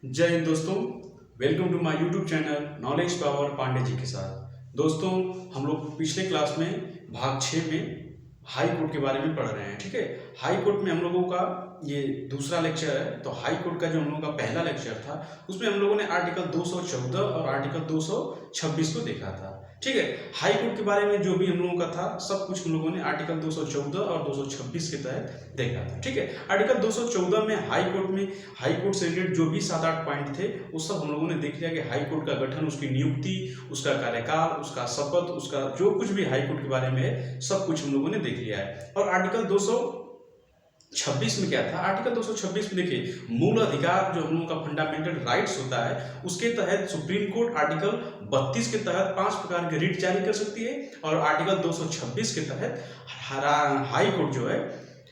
जय हिंद दोस्तों। Welcome to my YouTube channel knowledge power Pandey ji के साथ। दोस्तों, हम लोग पिछले क्लास में भाग 6 में हाई कोर्ट के बारे में पढ़ रहे हैं। ठीक है, हाई कोर्ट में हम लोगों का ये दूसरा लेक्चर है। तो हाई कोर्ट का जो हम लोगों का पहला लेक्चर था उसमें हम लोगों ने आर्टिकल 214 और आर्टिकल 226 को देखा था। ठीक है, हाई कोर्ट के बारे में जो भी हम लोगों का था सब कुछ हम लोगों ने आर्टिकल 214 और 226 के तहत देखा था। ठीक है, आर्टिकल 214 में हाई कोर्ट से रिलेटेड जो भी 7-8 पॉइंट थे वो सब हम लोगों ने देख लिया कि हाई कोर्ट का गठन, उसकी नियुक्ति, उसका कार्यकाल, उसका शपथ, उसका जो कुछ भी हाई कोर्ट के बारे में है सब कुछ हम लोगों ने देख लिया है। और आर्टिकल 226 में क्या था? आर्टिकल 226 में देखिए, मूल अधिकार जो हम लोगों का फंडामेंटल राइट्स होता है उसके तहत सुप्रीम कोर्ट आर्टिकल 32 के तहत 5 प्रकार के रिट जारी कर सकती है। और आर्टिकल 226 के तहत हाई कोर्ट जो है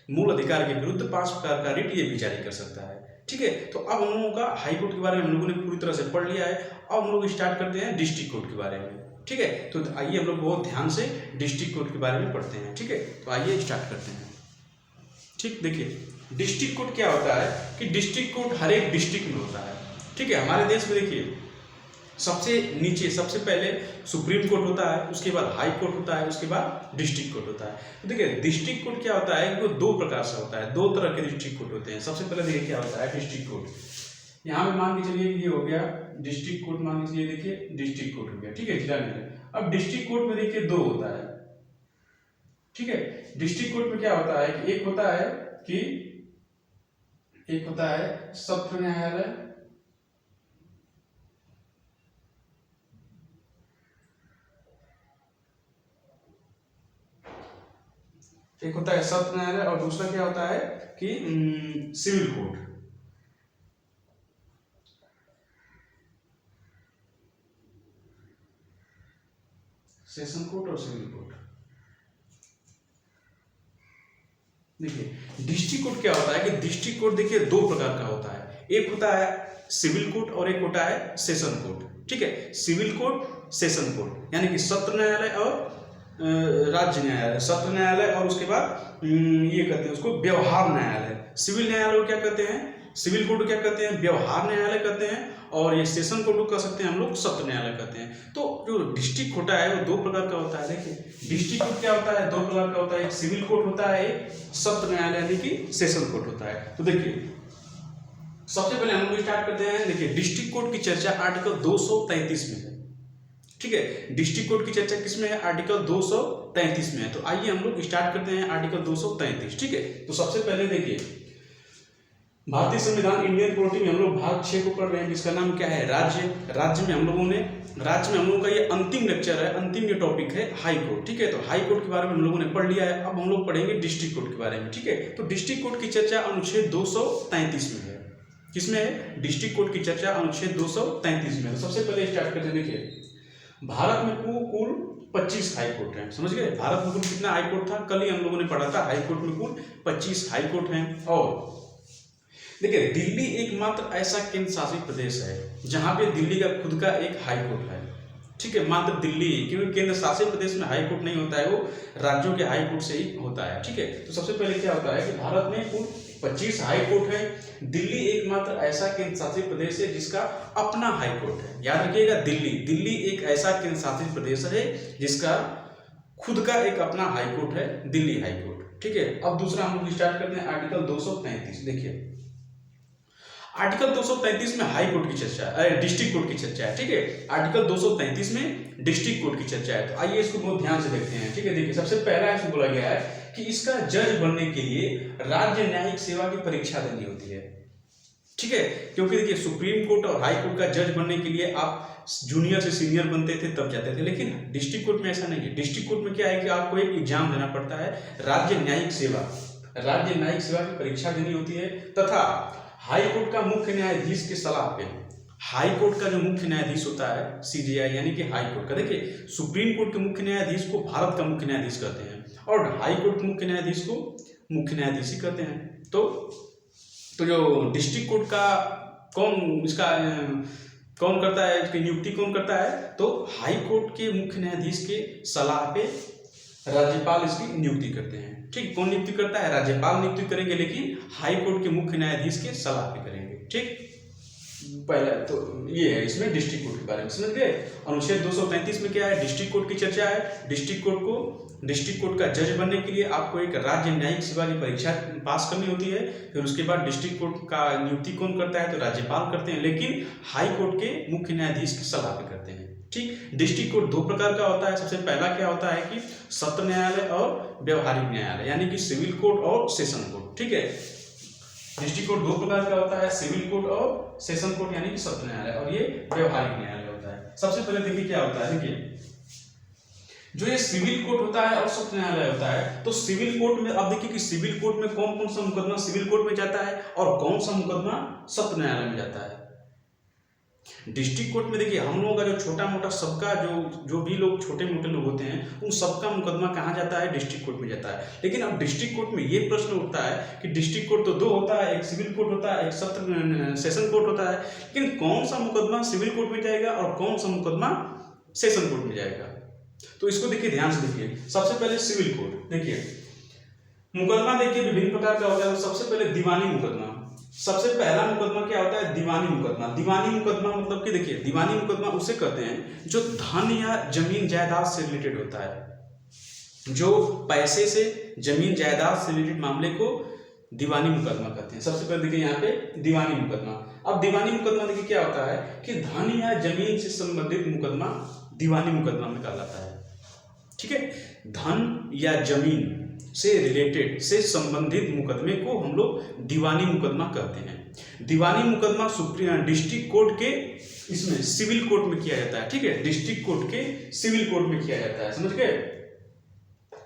मूल अधिकार के विरुद्ध 5 प्रकार का रिट ये भी जारी कर सकता है। ठीक है, तो अब हम लोगों का हाई कोर्ट के बारे में हम लोगों ने पूरी तरह से पढ़ लिया है। अब हम लोग स्टार्ट करते हैं डिस्ट्रिक्ट कोर्ट के बारे में। ठीक है, तो आइए हम लोग बहुत ध्यान से डिस्ट्रिक्ट कोर्ट के बारे में पढ़ते हैं। ठीक है, तो आइए स्टार्ट करते हैं। ठीक, देखिए डिस्ट्रिक्ट कोर्ट क्या होता है कि डिस्ट्रिक्ट कोर्ट हर एक डिस्ट्रिक्ट में होता है। ठीक है, हमारे देश में देखिए सबसे नीचे सबसे पहले सुप्रीम कोर्ट होता है, उसके बाद हाई कोर्ट होता है, उसके बाद डिस्ट्रिक्ट कोर्ट होता है। तो देखिए डिस्ट्रिक्ट कोर्ट क्या होता है कि वो दो प्रकार से होता है, दो तरह के डिस्ट्रिक्ट कोर्ट होते हैं। सबसे पहले देखिए क्या होता है डिस्ट्रिक्ट कोर्ट। यहाँ पे मान के चलिए ये हो गया डिस्ट्रिक्ट कोर्ट, मान के चलिए देखिए डिस्ट्रिक्ट कोर्ट हो गया। ठीक है, जिला न्यायालय। अब डिस्ट्रिक्ट कोर्ट में देखिए दो होता है। ठीक है, डिस्ट्रिक्ट कोर्ट में क्या होता है कि एक होता है सत्र न्यायालय, एक होता है सत्र न्यायालय और दूसरा क्या होता है कि सिविल कोर्ट। सेशन कोर्ट और सिविल कोर्ट। देखिए डिस्ट्रिक्ट कोर्ट क्या होता है कि डिस्ट्रिक्ट कोर्ट देखिए दो प्रकार का होता है, एक होता है सिविल कोर्ट और एक होता है सेशन कोर्ट। ठीक है, सिविल कोर्ट, सेशन कोर्ट, यानी कि सत्र न्यायालय और राज्य न्यायालय, सत्र न्यायालय और उसके बाद ये कहते हैं उसको व्यवहार न्यायालय। सिविल न्यायालय को क्या कहते हैं? सिविल कोर्ट को क्या कहते हैं? व्यवहार न्यायालय कहते हैं। और ये सेशन कोर्ट को कह सकते हैं हम लोग सत्र न्यायालय कहते हैं। तो जो डिस्ट्रिक्ट होता है वो दो प्रकार का होता है। देखिए डिस्ट्रिक्ट कोर्ट क्या होता है? दो प्रकार का होता है, एक सिविल कोर्ट होता है, एक सत्र न्यायालय यानी कि सेशन कोर्ट होता है। तो देखिए सबसे पहले हम लोग स्टार्ट करते हैं। देखिए डिस्ट्रिक्ट कोर्ट की चर्चा आर्टिकल 233 में है। ठीक है, डिस्ट्रिक्ट कोर्ट की चर्चा किसमें है? आर्टिकल 233 में है। तो आइए हम लोग स्टार्ट करते हैं आर्टिकल 233। ठीक है, तो सबसे पहले देखिए भारतीय संविधान इंडियन पॉलिटी में हम लोग भाग 6 को पढ़ रहे हैं जिसका नाम क्या है? राज्य। राज्य में हम लोगों का ये अंतिम लेक्चर है, अंतिम ये टॉपिक है हाई कोर्ट। ठीक है, तो हाई कोर्ट के बारे में हम लोगों ने पढ़ लिया है। अब हम लोग पढ़ेंगे डिस्ट्रिक्ट कोर्ट के बारे में। ठीक है, तो डिस्ट्रिक्ट कोर्ट की चर्चा अनुच्छेद 233 में है। किसमें है? डिस्ट्रिक्ट कोर्ट की चर्चा अनुच्छेद 233 में। तो सबसे पहले स्टार्ट करते हैं। देखिए भारत में कुल 25 हाई कोर्ट हैं। समझ गए? भारत में कुल कितना हाई कोर्ट था? कल ही हम लोगों ने पढ़ा था। हाई कोर्ट में कुल 25 हाई कोर्ट हैं। और देखिए दिल्ली एकमात्र ऐसा केंद्र शासित प्रदेश है जहां पे दिल्ली का खुद का एक हाई कोर्ट है। ठीक है, मात्र दिल्ली, क्योंकि केंद्र शासित प्रदेश में हाई कोर्ट नहीं होता है, वो राज्यों के हाई कोर्ट से ही होता है। ठीक है, तो सबसे पहले क्या होता है कि भारत में कुल 25 हाई कोर्ट है। दिल्ली एकमात्र ऐसा केंद्र शासित प्रदेश है जिसका अपना हाई कोर्ट है। याद रखिएगा, दिल्ली एक ऐसा केंद्र शासित प्रदेश है जिसका खुद का एक अपना हाई कोर्ट है, दिल्ली हाई कोर्ट। ठीक है, अब दूसरा हम लोग स्टार्ट करते हैं आर्टिकल 233। देखिए आर्टिकल 233 में हाई कोर्ट की चर्चा, डिस्ट्रिक्ट कोर्ट की चर्चा है। ठीक है, आर्टिकल 233 में डिस्ट्रिक्ट कोर्ट की चर्चा है। तो आइए इसको बहुत ध्यान से देखते हैं। ठीक है, देखिए सबसे पहला इसमें बोला गया है कि इसका जज बनने के लिए राज्य न्यायिक सेवा की परीक्षा देनी होती है। ठीक है, क्योंकि देखिए सुप्रीम कोर्ट और हाई कोर्ट का जज बनने के लिए आप जूनियर से सीनियर बनते थे तब जाते थे, लेकिन डिस्ट्रिक्ट कोर्ट में ऐसा नहीं है। डिस्ट्रिक्ट कोर्ट में क्या है कि आपको एक एग्जाम देना पड़ता है, राज्य न्यायिक सेवा की परीक्षा देनी होती है। तथा हाई कोर्ट का मुख्य न्यायाधीश के सलाह पे, हाई कोर्ट का जो मुख्य न्यायाधीश होता है सीजेआई यानी कि हाई कोर्ट का, देखिए सुप्रीम कोर्ट के मुख्य न्यायाधीश को भारत का मुख्य न्यायाधीश कहते हैं और हाई कोर्ट के मुख्य न्यायाधीश को मुख्य न्यायाधीश ही कहते हैं। तो जो डिस्ट्रिक्ट कोर्ट का कौन करता है, इसकी नियुक्ति कौन करता है? तो हाई कोर्ट के मुख्य न्यायाधीश के सलाह पे राज्यपाल इसकी नियुक्ति करते हैं। ठीक, कौन नियुक्ति करता है? राज्यपाल नियुक्ति करेंगे, लेकिन हाई कोर्ट के मुख्य न्यायाधीश के सलाह पे करेंगे। ठीक, पहला तो ये है, इसमें डिस्ट्रिक्ट कोर्ट के बारे में समझ गए। अनुच्छेद 233 में क्या है, डिस्ट्रिक्ट कोर्ट की चर्चा है। डिस्ट्रिक्ट कोर्ट का जज बनने के लिए आपको एक राज्य न्यायिक सेवा की परीक्षा पास करनी होती है। फिर उसके बाद डिस्ट्रिक्ट कोर्ट का नियुक्ति कौन करता है, तो राज्यपाल करते हैं, लेकिन हाई कोर्ट के मुख्य न्यायाधीश की सलाह पे करते हैं। ठीक, डिस्ट्रिक्ट कोर्ट दो प्रकार का होता है। सबसे पहला क्या होता है कि सत्र न्यायालय और व्यवहारिक न्यायालय, यानी कि सिविल कोर्ट और सेशन कोर्ट। ठीक है, डिस्ट्रिक्ट कोर्ट दो प्रकार का होता है, सिविल कोर्ट और सेशन कोर्ट यानी कि सत्र न्यायालय, और ये व्यवहारिक न्यायालय होता है। सबसे पहले देखिए क्या होता है, देखिए जो ये सिविल कोर्ट होता है और सत्र न्यायालय होता है, तो सिविल कोर्ट में अब देखिए कि सिविल कोर्ट में कौन कौन सा मुकदमा सिविल कोर्ट में जाता है और कौन सा मुकदमा सत्र न्यायालय में जाता है। डिस्ट्रिक्ट कोर्ट में देखिए हम लोगों का जो छोटा मोटा सबका जो भी लोग छोटे मोटे लोग होते हैं उन सबका मुकदमा कहाँ जाता है, डिस्ट्रिक्ट कोर्ट में जाता है। लेकिन अब डिस्ट्रिक्ट कोर्ट में ये प्रश्न उठता है कि डिस्ट्रिक्ट कोर्ट तो दो होता है, एक सिविल कोर्ट होता है, एक सत्र सेशन कोर्ट होता है, लेकिन कौन सा मुकदमा सिविल कोर्ट में जाएगा और कौन सा मुकदमा सेशन कोर्ट में जाएगा। तो इसको देखिए ध्यान से देखिए। सबसे पहले सिविल कोर्ट, देखिए मुकदमा देखिए विभिन्न प्रकार का होता है। सबसे पहले दीवानी मुकदमा, सबसे पहला मुकदमा क्या होता है, दीवानी मुकदमा। दीवानी मुकदमा मतलब कि देखिए दीवानी मुकदमा उसे कहते हैं जो धन या जमीन जायदाद से रिलेटेड होता है, जो पैसे से जमीन जायदाद से रिलेटेड मामले को दीवानी मुकदमा कहते हैं। सबसे पहले देखिए यहाँ पे दीवानी मुकदमा। अब दीवानी मुकदमा देखिए क्या होता है कि धन या जमीन से संबंधित मुकदमा दीवानी मुकदमा में कहलाता है। ठीक है, धन या जमीन से रिलेटेड से संबंधित मुकदमे को हम लोग दीवानी मुकदमा कहते हैं। दीवानी मुकदमा सुप्रीम डिस्ट्रिक्ट कोर्ट के इसमें सिविल कोर्ट में किया जाता है। ठीक है, डिस्ट्रिक्ट कोर्ट के सिविल कोर्ट में किया जाता है, समझ गए।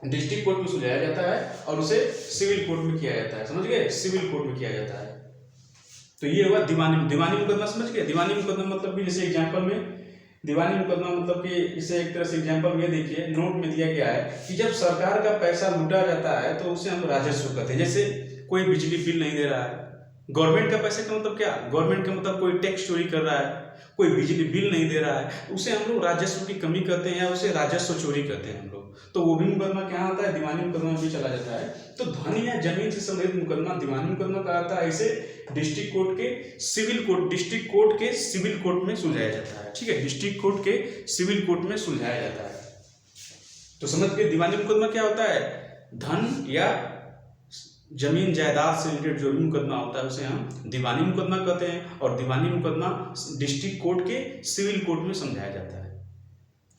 डिस्ट्रिक्ट कोर्ट में सुलझाया जाता है और उसे सिविल कोर्ट में किया जाता है, समझ गए, सिविल कोर्ट में किया जाता है। तो ये हुआ दीवानी मुकदमा, समझ गए। दीवानी मुकदमा मतलब कि जैसे एग्जाम्पल में दीवानी मुकदमा मतलब कि इसे एक तरह से एग्जाम्पल में देखिए नोट में दिया गया है कि जब सरकार का पैसा लूटा जाता है तो उसे हम राजस्व कहते हैं। जैसे कोई बिजली बिल नहीं दे रहा है, गवर्नमेंट का पैसे का मतलब क्या, गवर्नमेंट का मतलब कोई टैक्स चोरी कर रहा है, कोई बिजली बिल नहीं दे रहा है, उसे हम लोग राजस्व की कमी कहते हैं या उसे राजस्व चोरी कहते हैं हम लोग। तो वो भी मुकदमा क्या आता है, दीवानी मुकदमा में भी चला जाता है। तो धन या जमीन से संबंधित मुकदमा दीवानी मुकदमा का आता है। इसे डिस्ट्रिक्ट कोर्ट के सिविल कोर्ट डिस्ट्रिक्ट कोर्ट के सिविल कोर्ट में सुलझाया जाता है। ठीक है, डिस्ट्रिक्ट कोर्ट के सिविल कोर्ट में सुलझाया जाता है। तो समझ के दीवानी मुकदमा क्या होता है, धन या जमीन जायदाद से रिलेटेड जो भी मुकदमा होता है उसे हम दीवानी मुकदमा कहते हैं, और दीवानी मुकदमा डिस्ट्रिक्ट कोर्ट के सिविल कोर्ट में समझाया जाता है।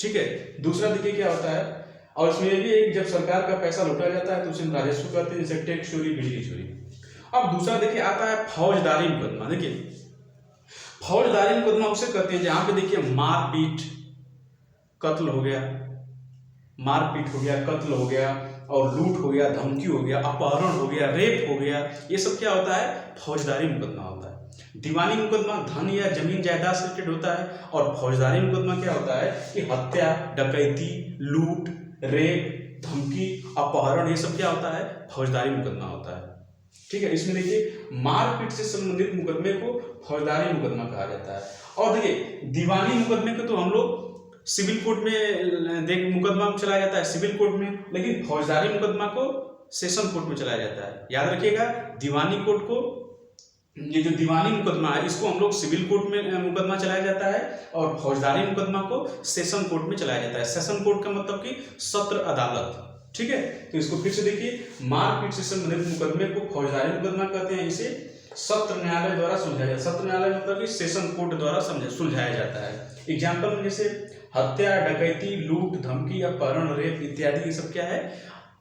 ठीक है, दूसरा देखिए क्या होता है, और इसमें भी एक जब सरकार का पैसा लौटा जाता है तो उसे राजस्व कहते हैं, जैसे टैक्स चोरी, बिजली चोरी। अब दूसरा देखिए आता है फौजदारी मुकदमा। देखिए फौजदारी मुकदमा उसे कहते हैं जहां पे देखिए मारपीट, कत्ल हो गया, मारपीट हो गया, कत्ल हो गया, और लूट हो गया, धमकी हो गया, अपहरण हो गया, रेप हो गया, ये सब क्या होता है, फौजदारी मुकदमा होता है। दीवानी मुकदमा धन या जमीन जायदाद से रिलेटेड होता है, और फौजदारी मुकदमा क्या होता है कि हत्या, डकैती, लूट, रेप, धमकी, अपहरण, ये सब क्या होता है, फौजदारी मुकदमा होता है। ठीक है, इसमें देखिए मारपीट से संबंधित मुकदमे को फौजदारी मुकदमा कहा जाता है। और देखिए दीवानी मुकदमे को तो हम लोग सिविल कोर्ट में मुकदमा चलाया जाता है, सिविल कोर्ट में, लेकिन फौजदारी मुकदमा को सेशन कोर्ट में चलाया जाता है। याद रखिएगा, दीवानी कोर्ट को, ये जो दीवानी मुकदमा है इसको हम लोग सिविल कोर्ट में मुकदमा चलाया जाता है, और फौजदारी मुकदमा को सेशन कोर्ट में चलाया जाता है। सेशन कोर्ट का मतलब कि सत्र अदालत। ठीक है, तो इसको फिर से देखिए, मारपीट से संबंधित मुकदमे को फौजदारी मुकदमा कहते हैं, इसे सत्र न्यायालय द्वारा सुलझाया जाता है। सत्र न्यायालय मतलब कि सेशन कोर्ट द्वारा सुलझाया जाता है। एग्जाम्पल में जैसे हत्या, डकैती, लूट, धमकी, अपहरण, रेप इत्यादि, ये सब क्या है,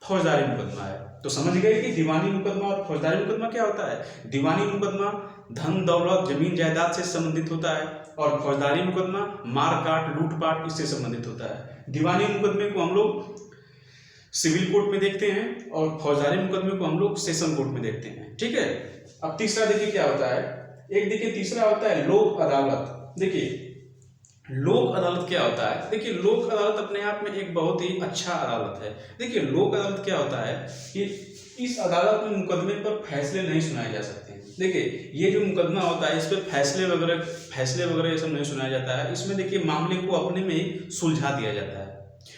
फौजदारी मुकदमा है। तो समझ गए कि दीवानी मुकदमा और फौजदारी मुकदमा क्या होता है। दीवानी मुकदमा धन दौलत जमीन जायदाद से संबंधित होता है, और फौजदारी मुकदमा मारकाट, लूटपाट, इससे संबंधित होता है। दीवानी मुकदमे को हम लोग सिविल कोर्ट में देखते हैं, और फौजदारी मुकदमे को हम लोग सेशन कोर्ट में देखते हैं। ठीक है, अब तीसरा देखिए क्या होता है, एक देखिए तीसरा होता है लोक अदालत। देखिए लोक अदालत क्या होता है, देखिए लोक अदालत अपने आप में एक बहुत ही अच्छा अदालत है। देखिए लोक अदालत क्या होता है कि इस अदालत में मुकदमे पर फैसले नहीं सुनाए जा सकते। देखिए ये जो मुकदमा होता है इस पर फैसले वगैरह ये सब नहीं सुनाया जाता है। इसमें देखिए मामले को अपने में ही सुलझा दिया जाता है,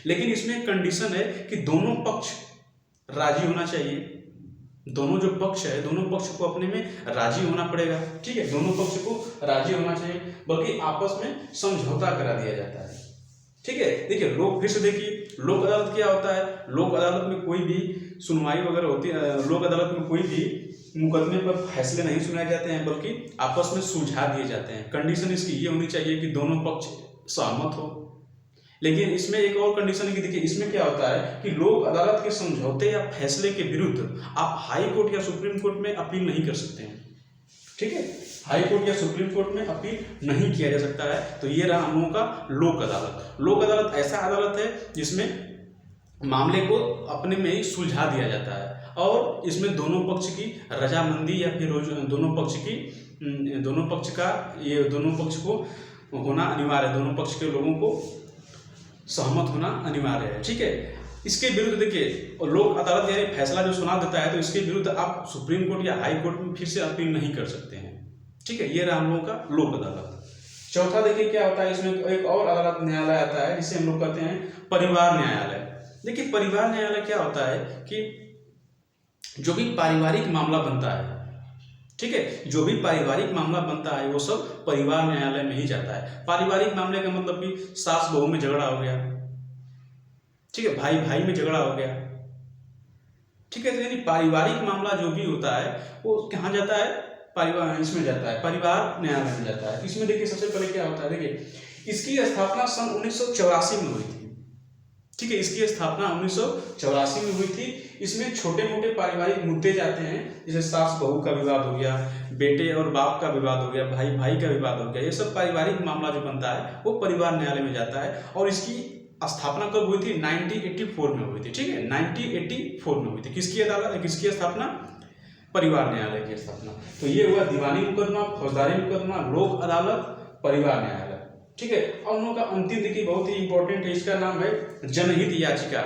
लेकिन इसमें एक कंडीशन है कि दोनों पक्ष राजी होना चाहिए। दोनों जो पक्ष है, दोनों पक्ष को अपने में राजी होना पड़ेगा, ठीक है, दोनों पक्ष को राजी होना चाहिए, बल्कि आपस में समझौता करा दिया जाता है, ठीक है। देखिए लोक, फिर से देखिए लोक अदालत क्या होता है। लोक अदालत में कोई भी सुनवाई वगैरह होती है, लोक अदालत में कोई भी मुकदमे पर फैसले नहीं सुनाए जाते हैं, बल्कि आपस में सुलझा दिए जाते हैं। कंडीशन इसकी ये होनी चाहिए कि दोनों पक्ष सहमत हो। लेकिन इसमें एक और कंडीशन है कि देखिए इसमें क्या होता है कि लोक अदालत के समझौते या फैसले के विरुद्ध आप हाई कोर्ट या सुप्रीम कोर्ट में अपील नहीं कर सकते हैं, ठीक है, हाई कोर्ट या सुप्रीम कोर्ट में अपील नहीं किया जा सकता है। तो ये रहा हम लोगों का लोक अदालत। लोक अदालत ऐसा अदालत है जिसमें मामले को अपने में ही सुलझा दिया जाता है और इसमें दोनों पक्ष की रजामंदी या फिर दोनों पक्ष को होना अनिवार्य है, दोनों पक्ष के लोगों को सहमत होना अनिवार्य है, ठीक है। इसके विरुद्ध देखिए लोक अदालत यानी फैसला जो सुना देता है, तो इसके विरुद्ध आप सुप्रीम कोर्ट या हाई कोर्ट में फिर से अपील नहीं कर सकते हैं, ठीक है। ये रहा हम लोगों का लोक अदालत। चौथा देखिए क्या होता है, इसमें एक और अदालत न्यायालय आता है जिसे हम लोग कहते हैं परिवार न्यायालय। देखिए परिवार न्यायालय क्या होता है कि जो भी पारिवारिक मामला बनता है, ठीक है, जो भी पारिवारिक मामला बनता है वो सब परिवार न्यायालय में ही जाता है। पारिवारिक मामले का मतलब कि सास बहू में झगड़ा हो गया, ठीक है, भाई भाई में झगड़ा हो गया, ठीक है। तो यानी पारिवारिक मामला जो भी होता है वो कहाँ जाता है, परिवार इसमें जाता है, परिवार न्यायालय में जाता है। इसमें देखिए सबसे पहले क्या होता है, देखिए इसकी स्थापना सन 1984 में हुई थी, ठीक है, इसकी स्थापना 1984 में हुई थी। इसमें छोटे मोटे पारिवारिक मुद्दे जाते हैं, जैसे सास बहू का विवाद हो गया, बेटे और बाप का विवाद हो गया, भाई भाई का विवाद हो गया, ये सब पारिवारिक मामला जो बनता है वो परिवार न्यायालय में जाता है। और इसकी स्थापना कब हुई थी, 1984 में हुई थी, ठीक है, 1984 में हुई थी। किसकी स्थापना, परिवार न्यायालय की स्थापना। तो ये हुआ दीवानी मुकदमा, फौजदारी मुकदमा, लोक अदालत, परिवार न्यायालय, ठीक है। और उन लोगों का अंतिम देखिए बहुत ही इंपॉर्टेंट है, इसका नाम है जनहित याचिका,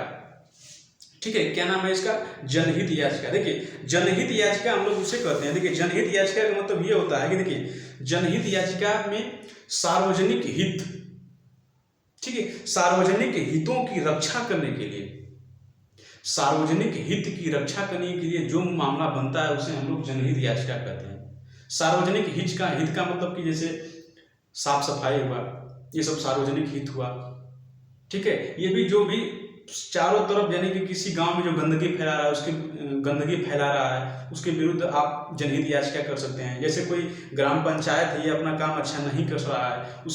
ठीक है। क्या नाम है इसका, जनहित याचिका। देखिए जनहित याचिका हम लोग उसे कहते हैं, देखिए जनहित याचिका का मतलब ये होता है कि देखिए जनहित याचिका में सार्वजनिक हित, ठीक है, सार्वजनिक हितों की रक्षा करने के लिए, सार्वजनिक हित की रक्षा करने के लिए जो मामला बनता है उसे हम लोग जनहित याचिका कहते हैं। सार्वजनिक हित का मतलब कि जैसे साफ सफाई हुआ, ये सब सार्वजनिक हित हुआ, ठीक है। ये भी जो भी चारों तरफ यानी कि किसी गांव में जो गंदगी फैला रहा है उसके विरुद्ध आप जनहित याचिका कर सकते हैं। जैसे कोई ग्राम पंचायत है, ये अपना काम अच्छा नहीं कर रहा है,